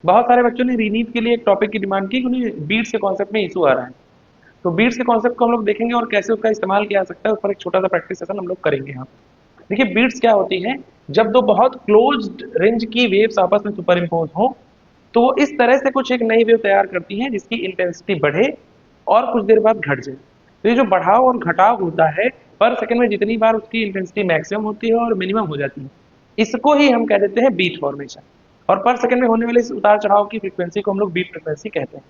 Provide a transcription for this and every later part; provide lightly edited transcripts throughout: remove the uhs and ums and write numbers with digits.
बहुत सारे बच्चों ने रीनीट के लिए एक टॉपिक की डिमांड की कि उन्हें बीट्स के कॉन्सेप्ट में इशू आ रहा है। तो बीट्स के कॉन्सेप्ट को हम लोग देखेंगे और कैसे उसका इस्तेमाल किया जा सकता है, उस पर एक छोटा सा प्रैक्टिस सेशन हम लोग करेंगे यहाँ। देखिए बीट्स क्या होती हैं, जब दो बहुत क्लोज्ड रेंज की वेव्स आपस में सुपर इम्पोज हो तो वो इस तरह से कुछ एक नई वेव तैयार करती हैं जिसकी इंटेंसिटी बढ़े और कुछ देर बाद घट जाए। तो ये जो बढ़ाव और घटाव होता है पर सेकंड में जितनी बार उसकी इंटेंसिटी मैक्सिमम होती है और मिनिमम हो जाती है, इसको ही हम कह देते हैं बीट फॉर्मेशन। और पर सेकंड में होने वाले इस उतार चढ़ाव की फ्रीक्वेंसी को हम लोग बीट फ्रीक्वेंसी कहते हैं।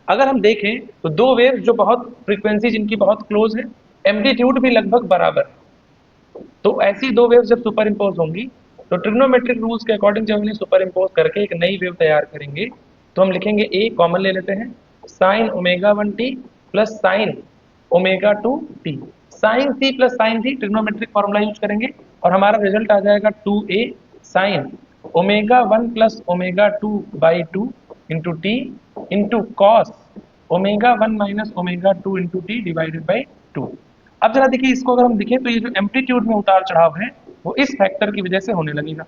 अगर हम देखें तो दो वेव जो बहुत फ्रीक्वेंसी जिनकी बहुत क्लोज है, एम्पलीट्यूड भी लगभग बराबर है, तो ऐसी दो वेव्स जब सुपर इम्पोज होंगी तो ट्रिग्नोमेट्रिक रूल्स के अकॉर्डिंग जब इन्हें सुपर इम्पोज करके एक नई वेव तैयार करेंगे तो हम लिखेंगे ए कॉमन ले लेते हैं, sine omega one t plus sine omega two t. Sine C plus sine t trigonometric formula use करेंगे और हमारा रिजल्ट आ जाएगा two a sine omega one plus omega two by two into t into cos omega one minus omega two into t divided by two. अब जरा देखिए इसको अगर हम देखें तो ये जो एम्पलीट्यूड में उतार चढ़ाव है वो इस फैक्टर की वजह से होने लगेगा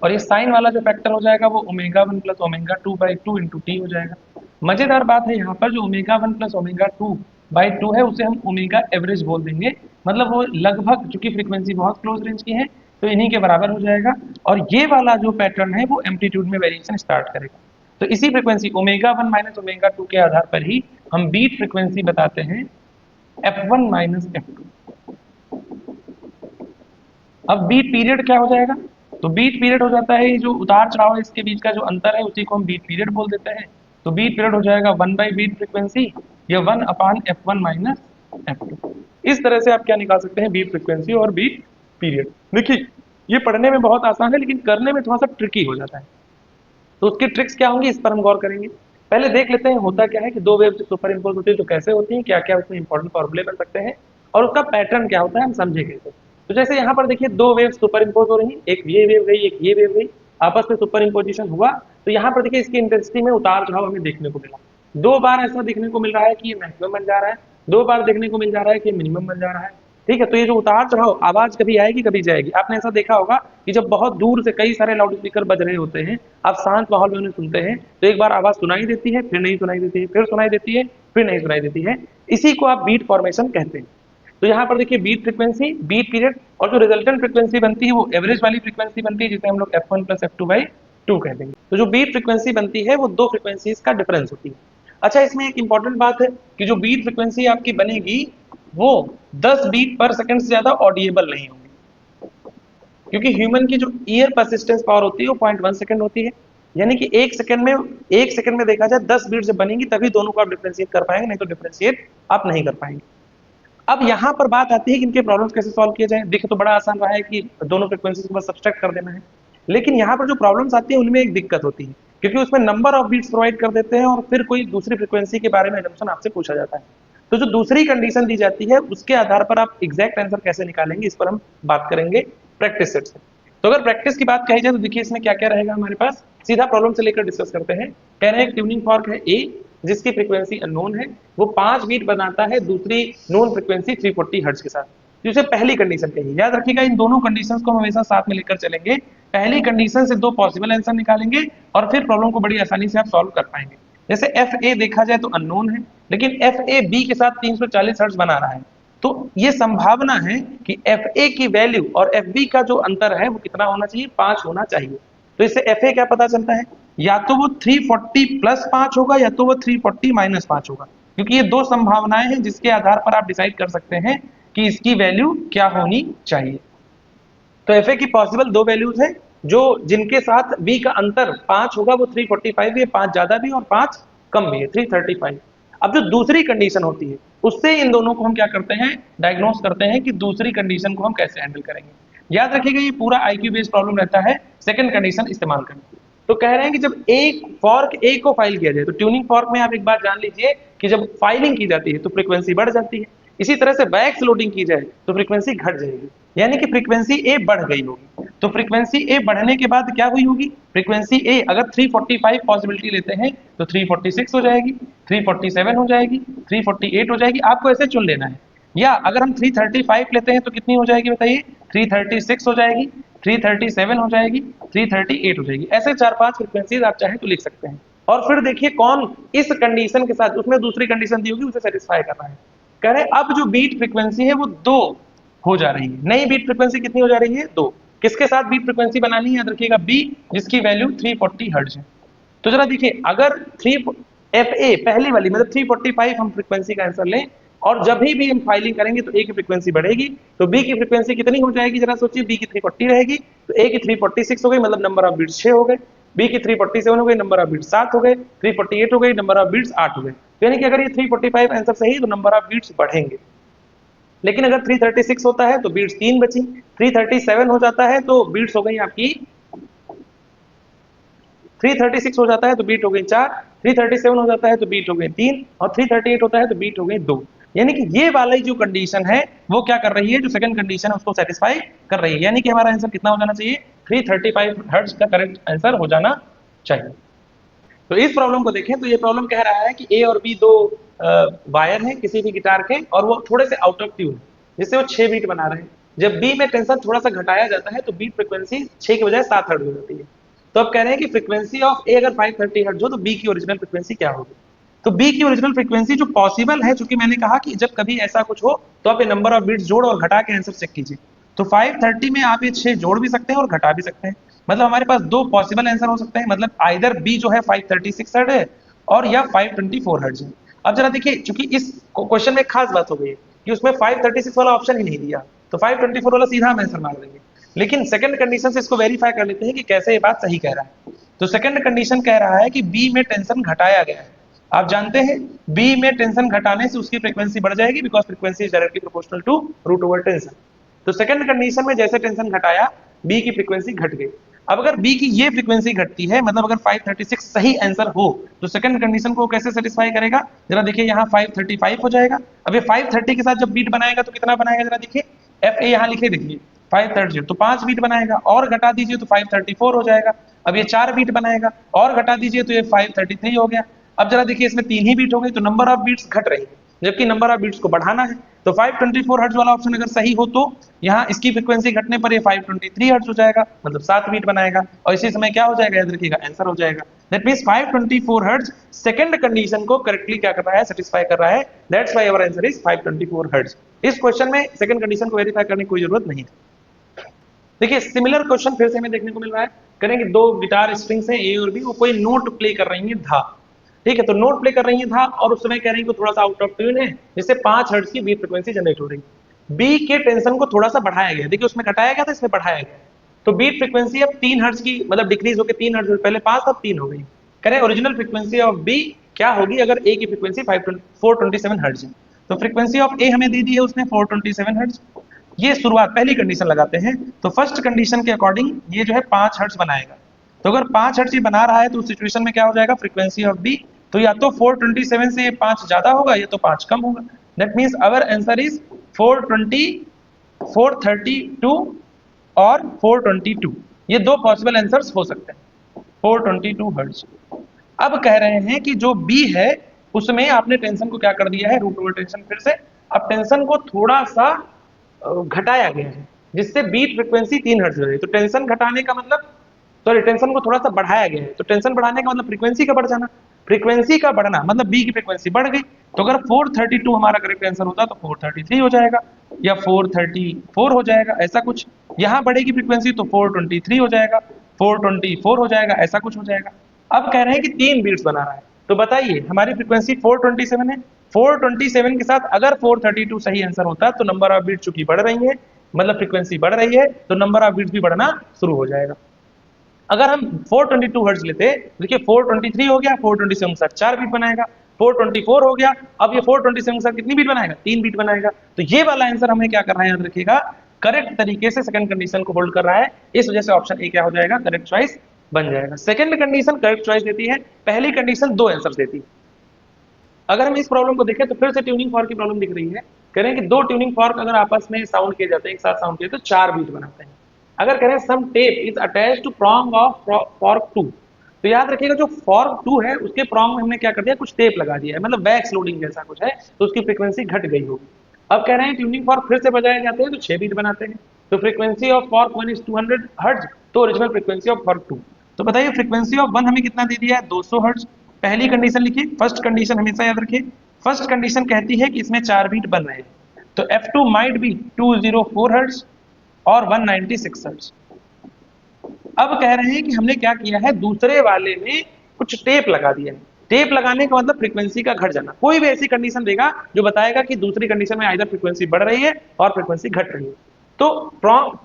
और ये साइन वाला जो फैक्टर हो जाएगा वो omega one plus omega two by two into T हो जाएगा। मजेदार बात है यहाँ पर जो omega one plus omega two by to है उसे हम ओमेगा एवरेज बोल देंगे, मतलब वो लगभग चूंकि फ्रीक्वेंसी बहुत क्लोज रेंज की है तो इन्हीं के बराबर हो जाएगा और ये वाला जो पैटर्न है वो एम्पलीट्यूड में वेरिएशन स्टार्ट करेगा। तो इसी frequency omega one minus omega two के आधार पर ही हम बीट फ्रीक्वेंसी बताते हैं F1 माइनस F2। अब बीट पीरियड क्या हो जाएगा, तो बीट पीरियड हो जाता है जो उतार चढ़ाव है इसके बीच का जो अंतर है उसी को हम बीट पीरियड बोल देते हैं। तो बीट पीरियड हो जाएगा वन बाई बीट फ्रीक्वेंसी या one upon F1 minus F2। इस तरह से आप क्या निकाल सकते हैं, बीट फ्रीक्वेंसी और बीट पीरियड। देखिए ये पढ़ने में बहुत आसान है लेकिन करने में थोड़ा सा ट्रिकी हो जाता है, तो उसकी ट्रिक्स क्या होंगी इस पर हम गौर करेंगे। पहले देख लेते हैं होता क्या है कि दो वेव सुपर इम्पोज होती है तो कैसे होती है, क्या क्या उसमें इंपॉर्टेंट फॉर्मूले बन सकते हैं और उसका पैटर्न क्या होता है हम समझे कैसे। तो जैसे यहाँ पर देखिए दो वेव सुपर इम्पोज हो रही, एक ये वेव गई एक ये वेव गई, आपस में सुपर इम्पोजिशन हुआ तो यहाँ पर देखिए इसकी इंटेंसिटी में उतार चढ़ाव हमें देखने को मिला। दो बार ऐसा देखने को मिल रहा है कि ये मैक्सिमम बन जा रहा है, दो बार देखने को मिल जा रहा है कि मिनिमम बन जा रहा है। ठीक है, तो ये जो उतार चढ़ाव आवाज कभी आएगी कभी जाएगी। आपने ऐसा देखा होगा कि जब बहुत दूर से कई सारे लाउड स्पीकर बज रहे होते हैं, आप शांत माहौल में उन्हें सुनते हैं तो एक बार आवाज सुनाई देती है फिर नहीं सुनाई देती है, फिर सुनाई देती है फिर नहीं सुनाई देती है। इसी को आप बीट फॉर्मेशन कहते हैं। तो यहाँ पर देखिए बीट फ्रीक्वेंसी बीट पीरियड और जो रिजल्टेंट फ्रीक्वेंसी बनती है वो एवरेज वाली फ्रीक्वेंसी बनती है जिसे हम लोग F1 plus F2 by two कह देंगे। तो जो बीट फ्रीक्वेंसी बनती है वो दो फ्रीक्वेंसीज का डिफरेंस होती है। अच्छा इसमें एक इंपॉर्टेंट बात है कि जो बीट फ्रीक्वेंसी आपकी बनेगी वो 10 बीट पर सेकंड से ज्यादा ऑडिएबल नहीं होगी, क्योंकि ह्यूमन की जो ईयर परसिस्टेंस पावर होती है वो 0.1 सेकंड होती है। यानी कि एक सेकंड में देखा जाए 10 बीट जब बनेंगी तभी दोनों को आप डिफरेंशिएट कर पाएंगे, नहीं तो डिफरेंशिएट आप नहीं कर पाएंगे। अब यहाँ पर बात आती है कि इनके प्रॉब्लम्स कैसे सॉल्व किए जाए। देखिए तो बड़ा आसान रहा है कि दोनों फ्रीक्वेंसीज को बस सब्सट्रैक्ट कर देना है, लेकिन यहाँ पर जो प्रॉब्लम्स आती है उनमें एक दिक्कत होती है क्योंकि उसमें नंबर ऑफ बीट्स प्रोवाइड कर देते हैं और फिर कोई दूसरी फ्रीक्वेंसी के बारे में assumption आपसे पूछा जाता है। तो जो दूसरी कंडीशन दी जाती है उसके आधार पर आप एग्जैक्ट आंसर कैसे निकालेंगे इस पर हम बात करेंगे प्रैक्टिस सेट से। तो अगर प्रैक्टिस की बात कही जाए तो देखिए इसमें क्या क्या रहेगा हमारे पास, सीधा प्रॉब्लम से लेकर डिस्कस करते हैं। कह रहे हैं एक ट्यूनिंग फॉर्क है ए जिसकी फ्रीक्वेंसी अननोन है, वो 5 बीट बनाता है दूसरी नोन फ्रीक्वेंसी 340 हर्ट्ज के साथ। तो इसे पहली कंडीशन कहिए। याद रखिएगा इन दोनों कंडीशंस को हम हमेशा साथ में लेकर चलेंगे। पहली कंडीशन से दो पॉसिबल आंसर निकालेंगे और फिर प्रॉब्लम को बड़ी आसानी से आप सॉल्व कर पाएंगे। जैसे एफ ए देखा जाए तो अननोन है लेकिन एफ ए बी के साथ 340 हर्ट्ज बना रहा है, तो ये संभावना है कि एफ ए की वैल्यू और एफ बी का जो अंतर है वो कितना होना चाहिए, 5 होना चाहिए। तो इससे एफ ए क्या पता चलता है, या तो वो 340 प्लस 5 होगा या तो वो 340 माइनस 5 होगा, क्योंकि ये दो संभावनाएं हैं जिसके आधार पर आप डिसाइड कर सकते हैं कि इसकी वैल्यू क्या होनी चाहिए। तो एफ ए की पॉसिबल दो वैल्यूज है जो जिनके साथ बी का अंतर 5 होगा, वो 345 भी है, 5 ज्यादा भी और 5 कम भी है 335। अब जो दूसरी कंडीशन होती है उससे इन दोनों को हम क्या करते हैं, डायग्नोस करते हैं कि दूसरी कंडीशन को हम कैसे हैंडल करेंगे। याद रखिएगा ये पूरा आईक्यू बेस्ड प्रॉब्लम रहता है सेकंड कंडीशन इस्तेमाल करने। तो कह रहे हैं कि जब एक फॉर्क ए को फाइल किया जाए तो ट्यूनिंग फॉर्क में आप एक बात जान लीजिए कि जब फाइलिंग की जाती है तो फ्रीक्वेंसी बढ़ जाती है, इसी तरह से बैक्स लोडिंग की जाए तो फ्रीक्वेंसी घट जाएगी, यानी कि फ्रीक्वेंसी ए बढ़ गई होगी। तो फ्रीक्वेंसी ए बढ़ने के बाद क्या हुई होगी, फ्रीक्वेंसी ए अगर 345 पॉसिबिलिटी लेते हैं तो 346 हो जाएगी, 347 हो जाएगी, 348 हो जाएगी, आपको ऐसे चुन लेना है। या अगर हम 335 लेते हैं तो कितनी हो जाएगी बताइए, 336 हो जाएगी, 337 हो जाएगी, 338 हो जाएगी। ऐसे 4-5 फ्रीक्वेंसीज आप चाहे तो लिख सकते हैं। और फिर देखिए कौन इस कंडीशन के साथ, उसमें दूसरी कंडीशन दी होगी, उसे सेटिस्फाई करना है। कह रहे हैं अब जो बीट फ्रीक्वेंसी है वो 2 हो जा रही है। नई बीट फ्रीक्वेंसी कितनी हो जा रही है? 2। किसके साथ बीट फ्रीक्वेंसी बनानी है? याद रखिएगा बी, जिसकी वैल्यू 340 हर्ट्ज है। तो जरा देखिए, अगर 3 एफ ए पहली वाली मतलब 345 हम फ्रीक्वेंसी का आंसर लें, और जब भी हम फाइलिंग करेंगे तो ए की फ्रीक्वेंसी बढ़ेगी, तो बी की फ्रीक्वेंसी कितनी हो जाएगी? जरा सोचिए, बी की 340 रहेगी, तो ए की 346 हो गई, मतलब नंबर ऑफ बीट्स 6 हो गए। बी की 347 हो गई, नंबर ऑफ बीट्स 7 हो गए। 348 हो गई, नंबर ऑफ बीट्स 8 हो गए। तो यानी कि अगर ये 345 आंसर सही तो नंबर ऑफ बीट्स बढ़ेंगे। लेकिन अगर 336 होता है तो बीट्स 3 बची, 337 हो जाता है तो बीट्स हो गई आपकी 336 हो जाता है तो बीट हो गई 4, 337 हो जाता है तो बीट हो गई 3, और 338 होता है तो बीट हो गई 2। यानी कि ये वाली जो कंडीशन है वो क्या कर रही है? जो सेकंड कंडीशन है उसको सेटिस्फाई कर रही है। यानी कि हमारा आंसर कितना हो जाना चाहिए? 335 हर्ट्ज का करेक्ट आंसर हो जाना चाहिए। तो इस प्रॉब्लम को देखें तो ये प्रॉब्लम कह रहा है कि ए और बी दो वायर हैं किसी भी गिटार के, और वो थोड़े से आउट ऑफ ट्यून, जिससे वो 6 बीट बना रहे हैं। जब बी में टेंशन थोड़ा सा घटाया जाता है तो बीट फ्रीक्वेंसी 6 की बजाय 7 हर्ट्ज हो जाती है। तो अब कह रहे हैं कि फ्रीक्वेंसी ऑफ ए अगर 530 हर्ट्ज हो तो बी की ओरिजिनल फ्रीक्वेंसी क्या होगी? तो बी की ओरिजिनल फ्रीक्वेंसी जो पॉसिबल है, चूंकि मैंने कहा कि जब कभी ऐसा कुछ हो तो आप ये नंबर ऑफ बीट्स जोड़ और घटा के आंसर चेक कीजिए। तो 530 में आप ये 6 जोड़ भी सकते हैं और घटा भी सकते हैं। मतलब हमारे पास दो पॉसिबल आंसर हो सकते हैं, मतलब आइदर बी जो है 536 हर्ट्ज है और या 524 हर्ट्ज है। अब जरा देखिए, चूंकि इस क्वेश्चन में एक खास बात हो गई है कि उसमें 536 वाला ऑप्शन ही नहीं दिया, तो 524 वाला सीधा हम आंसर मार देंगे। लेकिन सेकंड कंडीशन से इसको वेरीफाई कर लेते हैं कि कैसे ये बात सही कह रहा है। तो सेकंड कंडीशन कह रहा है कि बी में टेंशन घटाया गया है। आप जानते हैं बी में टेंशन घटाने से उसकी फ्रीक्वेंसी बढ़ जाएगी, because frequency is directly proportional to root over tension. तो सेकंड कंडीशन में जैसे टेंशन घटाया, बी की फ्रीक्वेंसी घट गई। अब अगर बी की ये फ्रीक्वेंसी घटती है, मतलब अगर 536 सही आंसर हो, तो सेकंड कंडीशन को कैसे सेटिस्फाई करेगा? जरा देखिए, यहाँ 535 हो जाएगा। अब ये 530 के साथ जब बीट बनाएगा तो कितना बनाएगा? जरा देखिए, एफ ए यहाँ लिखे, देखिए 530 तो 5 बीट बनाएगा, और घटा दीजिए तो 534 हो जाएगा। अब ये 4 बीट बनाएगा, और घटा दीजिए तो ये 533 हो गया। अब जरा देखिए, इसमें 3 ही बीट हो गई, तो नंबर ऑफ बीट्स घट रही है, जबकि नंबर ऑफ बीट्स को बढ़ाना है। तो 524 हर्ट्ज वाला ऑप्शन अगर सही हो तो यहाँ इसकी फ्रीक्वेंसी घटने पर ये 523 हर्ट्ज हो जाएगा, मतलब 7 बीट बनाएगा, और इसी समय क्या हो जाएगा? याद रखिएगा, आंसर हो जाएगा। That means 524 hertz second condition को करेक्टली क्या कर रहा है? सेटिस्फाई कर रहा है। That's why our answer is 524 hertz. इस क्वेश्चन में सेकंड कंडीशन को वेरीफाई करने की कोई जरूरत नहीं है। देखिए, सिमिलर क्वेश्चन फिर से हमें देखने को मिल रहा है। करेंगे, दो गिटार स्ट्रिंग्स हैं ए और बी, वो कोई नोट प्ले कर रही है धा, ठीक है, तो नोट प्ले कर रही है धा, और उस समय कह रही है कि थोड़ा सा आउट ऑफ ट्यून है, जिससे 5 हर्ट्ज की बीट फ्रीक्वेंसी जनरेट हो रही है। बी के टेंशन को थोड़ा सा बढ़ाया गया, देखिए उसमें घटाया गया था, इसमें बढ़ाया गया, तो बीट फ्रीक्वेंसी अब 3 हर्ट्ज की, मतलब डिक्रीज होकर 3 हर्ट्ज, पहले 5 अब 3 हो गई। करें, ओरिजिनल फ्रीक्वेंसी ऑफ बी क्या होगी अगर ए की फ्रीक्वेंसी 427 हर्ट्ज है? तो फ्रीक्वेंसी ऑफ ए हमें दे दी है उसने 427 हर्ट्ज। ये शुरुआत पहली कंडीशन लगाते हैं, तो फर्स्ट कंडीशन के अकॉर्डिंग ये जो है 5 हर्ट्ज बनाएगा। तो अगर 5 हर्ट्ज बना रहा है तो उस सिचुएशन में क्या हो जाएगा? फ्रीक्वेंसी ऑफ बी, तो या तो 427 से 5 ज्यादा होगा या तो 5 कम होगा। That means our answer is 420, 432 और 422। ये दो पॉसिबल आंसर्स हो सकते हैं, 422 हर्ट्ज। अब कह रहे हैं कि जो बी है उसमें आपने टेंशन को क्या कर दिया है? रूट ओवर टेंशन फिर से, अब टेंशन को थोड़ा सा घटाया गया है, जिससे बीट फ्रीक्वेंसी 3 हर्ट्ज हो गई। तो टेंशन घटाने का मतलब, सॉरी, टेंशन को थोड़ा सा बढ़ाया गया है, तो टेंशन बढ़ाने का मतलब फ्रीक्वेंसी का बढ़ जाना, फ्रीक्वेंसी का बढ़ना मतलब बी की फ्रीक्वेंसी बढ़ गई। तो अगर 432 हमारा करेक्ट आंसर होता तो 433 हो जाएगा, या 434 हो जाएगा, ऐसा कुछ। यहाँ बढ़ेगी फ्रीक्वेंसी तो 423 हो जाएगा, 424 हो जाएगा, ऐसा कुछ हो जाएगा। अब कह रहे हैं कि 3 बीट्स बना रहा है, तो बताइए हमारी फ्रीक्वेंसी 427 है, 427 के साथ अगर 432 सही आंसर होता तो नंबर ऑफ बीट चूंकि बढ़ रही है, मतलब फ्रीक्वेंसी बढ़ रही है, तो नंबर ऑफ बीट्स भी बढ़ना शुरू हो जाएगा। अगर हम 422 हर्ट्ज लेते, देखिए 423 हो गया, 427 के साथ 4 बीट बनाएगा, 424 हो गया, अब ये 427 के साथ कितनी बीट बनाएगा? 3 बीट बनाएगा। तो ये वाला आंसर हमें क्या कर रहा है? याद रखिएगा, करेक्ट तरीके से सेकंड कंडीशन को होल्ड कर रहा है, इस वजह से ऑप्शन ए क्या हो जाएगा? करेक्ट चॉइस बन जाएगा। सेकंड कंडीशन करेक्ट चॉइस देती है, पहली कंडीशन 2 आंसर देती है। अगर हम इस प्रॉब्लम को देखें तो फिर से ट्यूनिंग फॉर्क की प्रॉब्लम दिख रही है। कह रहे हैं कि 2 ट्यूनिंग फॉर्क अगर आपस में साउंड किए जाते हैं, एक साथ साउंड किए तो 4 बीट बनाते हैं। अगर कह रहे हैं some tape is attach to prong of fork 2, तो याद रखिएगा जो फॉर्क 2 है उसके प्रॉन्ग में हमने क्या कर दिया? कुछ टेप लगा दिया है, मतलब वैक्स लोडिंग जैसा कुछ है, तो उसकी फ्रीक्वेंसी घट गई होगी। अब कह रहे हैं ट्यूनिंग फॉर्क फिर से बजाए जाते हैं तो 6 बीट बनाते हैं, तो frequency of fork 1 is 200 hertz, तो ओरिजिनल फ्रीक्वेंसी ऑफ फॉर्क 2। तो बताइए फ्रीक्वेंसी ऑफ 1 हमें कितना दे दिया है, 200 हर्ट्ज। पहली कंडीशन लिखिए, फर्स्ट कंडीशन हमेशा याद रखिए, फर्स्ट कंडीशन कहती है कि इसमें 4 बीट बन रहे हैं, तो F2 माइट बी 204 हर्ट्ज और 196 हर्ट्ज। अब कह रहे हैं कि हमने क्या किया है, दूसरे वाले में कुछ टेप लगा दिया है। टेप लगाने का मतलब फ्रीक्वेंसी का घट जाना। कोई भी ऐसी कंडीशन देगा जो बताएगा कि दूसरी कंडीशन में आइदर फ्रीक्वेंसी बढ़ रही है और फ्रीक्वेंसी घट रही है। तो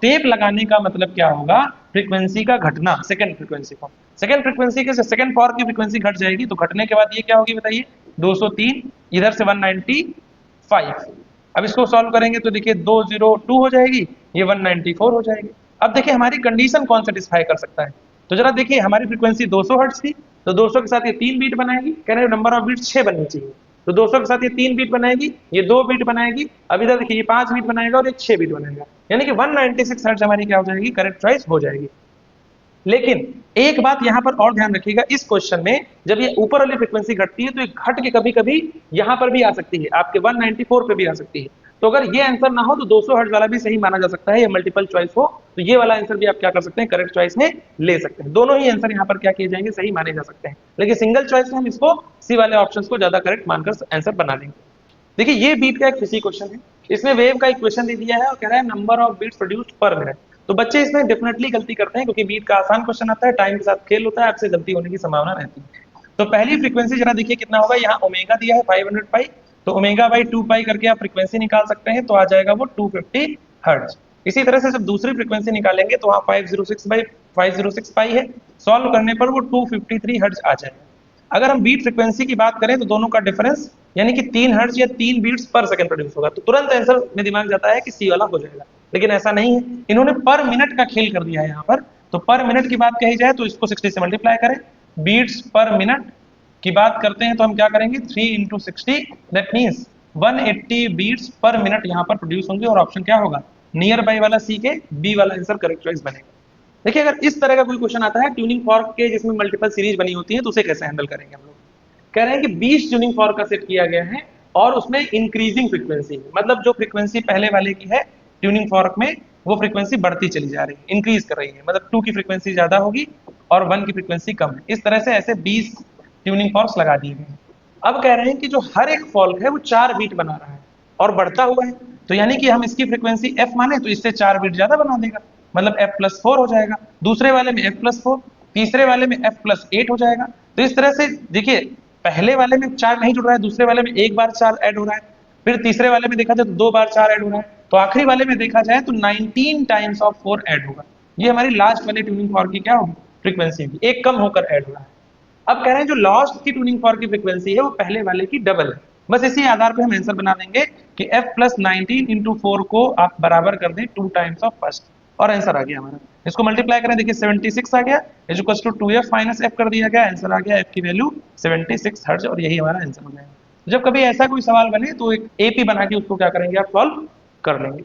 टेप लगाने का मतलब क्या होगा, फ्रीक्वेंसी का घटना, second frequency form. Second frequency के सेकंड फॉर्म की फ्रीक्वेंसी घट जाएगी, तो घटने के बाद ये क्या होगी बताइए, 203 इधर से 195। अब इसको सॉल्व करेंगे तो देखिए 202 हो जाएगी, ये 194 हो जाएगी। अब देखिए हमारी कंडीशन कौन सेटिस्फाई कर सकता है, तो जरा देखिए हमारी फ्रीक्वेंसी 200 हर्ट्ज थी, तो 200 के साथ ये 3 बीट बनाएगी, कह रहे हैं नंबर ऑफ बीट 6 बननी चाहिए, तो 200 के साथ ये 3 बीट बनाएगी, ये 2 बीट बनाएगी, अब इधर देखिए ये 5 बीट बनाएगा और ये 6 बीट बनाएगा, यानी कि 196 हर्ट्ज हमारी क्या हो जाएगी, करेक्ट चॉइस हो जाएगी। लेकिन एक बात यहां पर और ध्यान रखिएगा, इस क्वेश्चन में जब ये ऊपर वाली फ्रीक्वेंसी घटती है तो ये घट के कभी कभी यहां पर भी आ सकती है, आपके 194 पे भी आ सकती है। तो अगर ये आंसर ना हो तो 200 हर्ट्ज वाला भी सही माना जा सकता है, ये मल्टीपल चॉइस हो तो ये वाला आंसर भी आप क्या कर सकते हैं, करेक्ट चॉइस में ले सकते हैं। दोनों ही आंसर यहाँ पर क्या किए जाएंगे, सही माने जा सकते हैं, लेकिन सिंगल चॉइस में हम इसको सी वाले ऑप्शन को ज्यादा करेक्ट मानकर आंसर बना लेंगे। देखिए ये बीट का एक फिजी क्वेश्चन है, इसमें वेव का इक्वेशन दे दिया है और कह रहा है number of beats produced per minute. तो बच्चे इसमें डेफिनेटली गलती करते हैं क्योंकि बीट का आसान क्वेश्चन आता है, टाइम के साथ खेल होता है, आपसे गलती होने की संभावना रहती है। तो पहली फ्रीक्वेंसी जरा देखिए कितना होगा, यहाँ ओमेगा दिया है 500 पाई, तो ओमेगा बाई 2 पाई करके आप फ्रीक्वेंसी निकाल सकते हैं, तो आ जाएगा वो 250 हर्ट्ज। इसी तरह से जब दूसरी फ्रीक्वेंसी निकालेंगे तो वहाँ 506 पाई है, सॉल्व करने पर वो 253 हर्ट्ज आ जाएगा। अगर हम बीट फ्रीक्वेंसी की बात करें तो दोनों का डिफरेंस यानी कि 3 हर्ट्ज या 3 बीट्स पर सेकंड प्रोड्यूस होगा, तो तुरंत आंसर में दिमाग जाता है कि सी वाला हो जाएगा, लेकिन ऐसा नहीं है, इन्होंने पर मिनट का खेल कर दिया है यहाँ पर। तो पर मिनट की बात कही जाए तो इसको 60 से मल्टीप्लाई करें, बीट्स पर मिनट की बात करते हैं तो हम क्या करेंगे, 3 into 60, that means 180 beats per minute यहाँ पर प्रोड्यूस होंगे, और ऑप्शन क्या होगा, नियर बाई वाला सी के बी वाला आंसर करेक्ट चॉइस बनेगा। देखिए अगर इस तरह का कोई क्वेश्चन आता है ट्यूनिंग फॉर्क के जिसमें मल्टीपल सीरीज बनी होती है तो उसे कैसे हैंडल करेंगे हम लोग। कह रहे हैं कि 20 ट्यूनिंग फॉर्क का सेट किया गया है और उसमें इंक्रीजिंग फ्रीक्वेंसी है, मतलब जो फ्रीक्वेंसी पहले वाले की है ट्यूनिंग फॉर्क में वो फ्रीक्वेंसी बढ़ती चली जा रही है, इंक्रीज कर रही है, मतलब 2 की फ्रीक्वेंसी ज्यादा होगी और 1 की फ्रीक्वेंसी कम है। इस तरह से ऐसे 20 ट्यूनिंग फॉर्क्स लगा दिए गए हैं। अब कह रहे हैं कि जो हर एक फॉल्क है वो 4 बीट बना रहा है और बढ़ता हुआ है, तो यानी कि हम इसकी फ्रीक्वेंसी f माने तो इससे 4 बीट ज्यादा बना देगा, मतलब f+4 हो जाएगा, दूसरे वाले में f+4, तीसरे वाले में f+8 हो जाएगा। तो इस तरह से देखिए पहले वाले में 4 नहीं जुड़ रहा है, दूसरे वाले में एक बार 4 ऐड हो रहा है, फिर तीसरे वाले में देखा जाए तो 2 बार 4 ऐड हो रहा है, तो आखिरी वाले में देखा जाए तो 19 टाइम्स ऑफ 4 ऐड होगा। ये हमारी लास्ट वाली ट्यूनिंग फॉर्क की क्या होगी, फ्रीक्वेंसी होगी, एक कम होकर ऐड हो रहा है। अब कह रहे हैं जो लास्ट की ट्यूनिंग फॉर्क की फ्रीक्वेंसी है वो पहले वाले की डबल है। बस इसी आधार पे हम आंसर बना देंगे कि f+19 इंटू 4 को आप बराबर कर दें 2 टाइम्स ऑफ फर्स्ट, और आंसर आ गया हमारा। इसको मल्टीप्लाई करें, देखिए 76 आ गया, is equal to 2f minus f कर दिया गया, आंसर आ गया f की वैल्यू 76 हर्ट्ज, और यही हमारा आंसर हो जाएगा। जब कभी ऐसा कोई सवाल बने तो एक एपी बना के उसको क्या करेंगे, आप सॉल्व कर लेंगे।